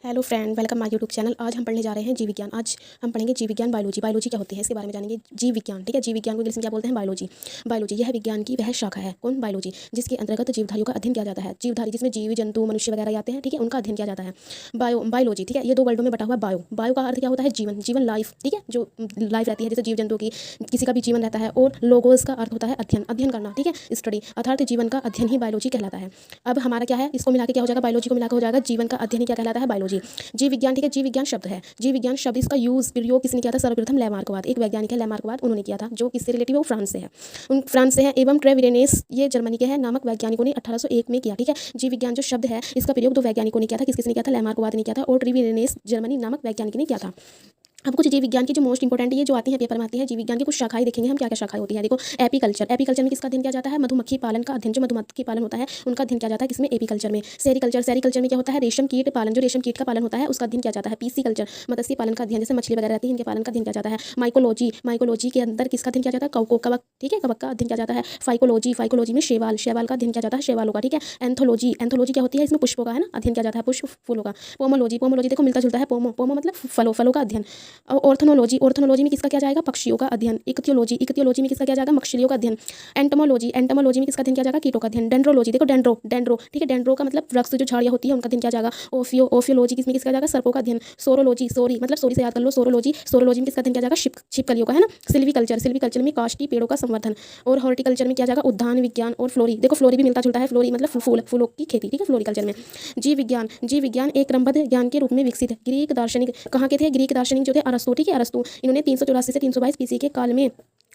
Hello friend, welcome my YouTube channel. आज हम पढ़ने जा रहे हैं जीव विज्ञान। आज हम पढ़ेंगे जीव विज्ञान, बायोलॉजी। बायोलॉजी क्या होती है इसके बारे में जानेंगे। जीव विज्ञान, ठीक है। जीव विज्ञान को इंग्लिश में क्या बोलते हैं? बायोलॉजी। बायोलॉजी यह विज्ञान की वह शाखा है, कौन? बायोलॉजी, जिसके अंतर्गत जीवधारियों का अध्ययन किया जाता है। जीवधारी जिसमें जीव जंतु मनुष्य वगैरह आते हैं, ठीक है, उनका अध्ययन किया जाता है। बायोलॉजी, ठीक है, ये दो वर्डों में बटा हुआ बायो। बायो का अर्थ क्या होता है? जीवन, जीवन, लाइफ, ठीक है, जो लाइफ रहती है जैसे जीव जंतु की, किसी का भी जीवन रहता है। और लोगोस का अर्थ होता है अध्ययन, अध्ययन करना, ठीक है, स्टडी, अर्थात जीवन का अध्ययन ही बायोलॉजी कहलाता है। अब हमारा क्या है, इसको मिला के क्या हो जाएगा? बायोलॉजी को मिलाकर हो जाएगा जीवन का अध्ययन ही क्या कहलाता है? बायोलॉजी। जीव विज्ञान, ठीक है, जीव विज्ञान शब्द है। जीव विज्ञान शब्द, इसका प्रयोग किसने किया था? सर्वप्रथम लैमार्कवाद, एक वैज्ञानिक है लैमार्कवाद, उन्होंने किया था। जो किससे रिलेटिव है? वो फ्रांस से है, फ्रांस से है। एवं ट्रेविरेनेस, ये जर्मनी के हैं, नामक वैज्ञानिकों ने 1801 में किया, ठीक है। जीव विज्ञान जो शब्द है, इसका प्रयोग दो वैज्ञानिकों ने किया था। किसने किया था? लैमार्कवाद ने किया था और ट्रेविरेनेस जर्मनी नामक वैज्ञानिक ने किया था। अब कुछ जीव विज्ञान की जो मोस्ट इंपॉर्टेंट ये जो आती है पेपर में आती है, जीव विज्ञान की कुछ शाखाएं देखेंगे हम, क्या क्या शाखाएं होती है। देखो, एपीकल्चर, एपीकल्चर में किसका अध्ययन किया जाता है? मधुमक्खी पालन का अध्ययन, जो मधुमक्खी पालन होता है उनका अध्ययन किया जाता है किसमें? एपीकल्चर में। सेरिकल्चर, सेरिकल्चर में क्या होता है? रेशम कीट पालन, जो रेशम कीट का पालन होता है उसका अध्ययन किया जाता है। पीसीकल्चर, मत्स्य पालन का अध्ययन, जैसे मछली वगैरह रहती है इनके पालन का अध्ययन किया जाता है। माइकोलॉजी, माइकोलॉजी के अंदर किसका अध्ययन किया जाता है? कवक, ठीक है, कवक का अध्ययन किया जाता है। फाइकोलॉजी, फाइकोलॉजी में शैवाल, शैवाल का अध्ययन किया जाता है, शैवालों का, ठीक है। एंथोलॉजी, एंथोलॉजी क्या होती है? इसमें पुष्पों का है ना अध्ययन किया जाता है, पुष्प फूलों का। पोमोलॉजी, पोमोलॉजी देखो मिलता जुलता है, पोमो, पोमो मतलब फलों, फलों का अध्ययन। ऑर्थोनोलॉजी, ऑर्थोनोलॉजी में किसका किया जाएगा? पक्षियों का अध्ययन। इक्थियोलॉजी, इक्थियोलॉजी में किसका किया जाएगा? मछलियों का अध्ययन। एंटोमोलॉजी, एंटोमोलॉजी में किसका अध्ययन किया जाएगा? कीटों का अध्ययन। डेंड्रोलॉजी, देखो डेंड्रो, डेंड्रो, ठीक है, डेंड्रो का मतलब वृक्ष जो झाड़ियां होती है उनका अध्ययन किया जाएगा। ओफियोलॉजी किसमें किसका जाएगा? सर्पों का अध्ययन। सोरोलॉजी, सोरी मतलब सोरी से याद कर लो, सोरोलॉजी, सोरोलॉजी में किसका अध्ययन किया जाएगा? छिपकलियों का, है ना। सिल्वीकल्चर, सिल्वीकल्चर में काष्ठी पेड़ों का संवर्धन। और हॉर्टिकल्चर में क्या जाएगा? उद्यान विज्ञान। और फ्लोरी, देखो फ्लोरी भी मिलता जुलता है, फ्लोरी मतलब फूल, फूलों की खेती, ठीक है, फ्लोरिकल्चर में। जीव विज्ञान, जीव विज्ञान एक क्रमबद्ध ज्ञान के रूप में विकसित है। ग्रीक दार्शनिक कहाँ के थे? ग्रीक दार्शनिक जो थे अरस्तु, ठीक है, अरस्तु, इन्होंने 384 से 322 बीसी के काल में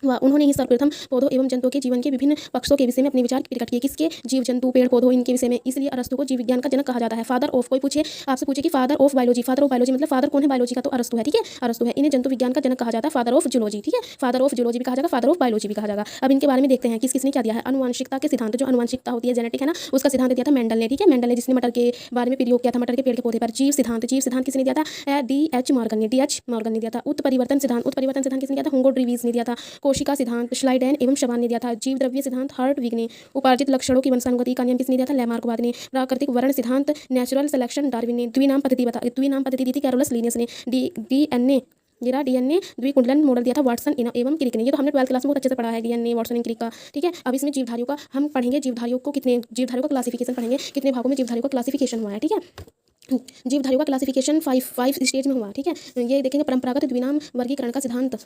उन्होंने ही सर्वप्रथम पौधों एवं जंतुओं के जीवन के विभिन्न पक्षों के विषय में अपने विचार प्रकट किए। किसके? जीव जंतु पेड़ पौधों इनके विषय में। इसलिए अरस्तु को जीव विज्ञान का जनक कहा जाता है। फादर ऑफ, कोई पूछे आपसे पूछे कि father of biology, father of biology मतलब फादर कौन है बायोलॉजी का? तो अरस्तु है, ठीक है, अरस्तु है। इन्हें जंतु विज्ञान का जनक कहा जाता है, फादर ऑफ जूलॉजी, ठीक है, फादर ऑफ जूलॉजी भी कहा जाएगा, फादर ऑफ बायोलॉजी भी कहा जाएगा। अब इनके बारे में देखते हैं किस किसने क्या दिया है। अनुवांशिकता के सिद्धांत, जो अनुवांशिकता होती है जेनेटिक है ना, उसका सिद्धांत दिया था मेंडल ने, ठीक है, मेंडल ने, जिसने मटर के बारे में प्रयोग किया था, मटर के पेड़ के पौधे पर। जीव सिद्धांत, जीव सिद्धांत किसने दिया था? डी.एच. मॉर्गन ने, डी.एच. मॉर्गन ने दिया था। उत्परिवर्तन सिद्धांत, उत्परिवर्तन सिद्धांत किसने दिया था? हुंगो ड्रीवीज ने दिया था। कोशिका सिद्धांत श्लाइडेन एवं शबान ने दिया था। जीव द्रव्य सिद्धांत हार्टविग ने। उपार्जित लक्षणों की वंशानुगति का नियम किसने दिया था? लैमार्कवाद ने। प्राकृतिक वर्ण सिद्धांत नेचुरल सिलेक्शन डार्विन ने। द्विनाम पद्धति बता, द्विनाम पद्धति दी थी कैरोलस लिनियस ने। डीएनए डीएनए द्विकुंडलन मॉडल दिया था वाटसन एवं क्रिक ने। ये तो हमने 12वीं क्लास में बहुत अच्छे से पढ़ा है, डीएनए वाटसन क्रिक का, ठीक है। अब इसमें जीवधारियों का हम पढ़ेंगे, जीवधारियों को कितने, जीवधारियों का क्लासिफिकेशन पढ़ेंगे, कितने भागों में जीवधारियों का क्लासिफिकेशन हुआ है, ठीक है। जीवधारियों का क्लासिफिकेशन फाइव स्टेज में हुआ, ठीक है। ये देखेंगे परंपरागत द्विनाम वर्गीकरण का सिद्धांत,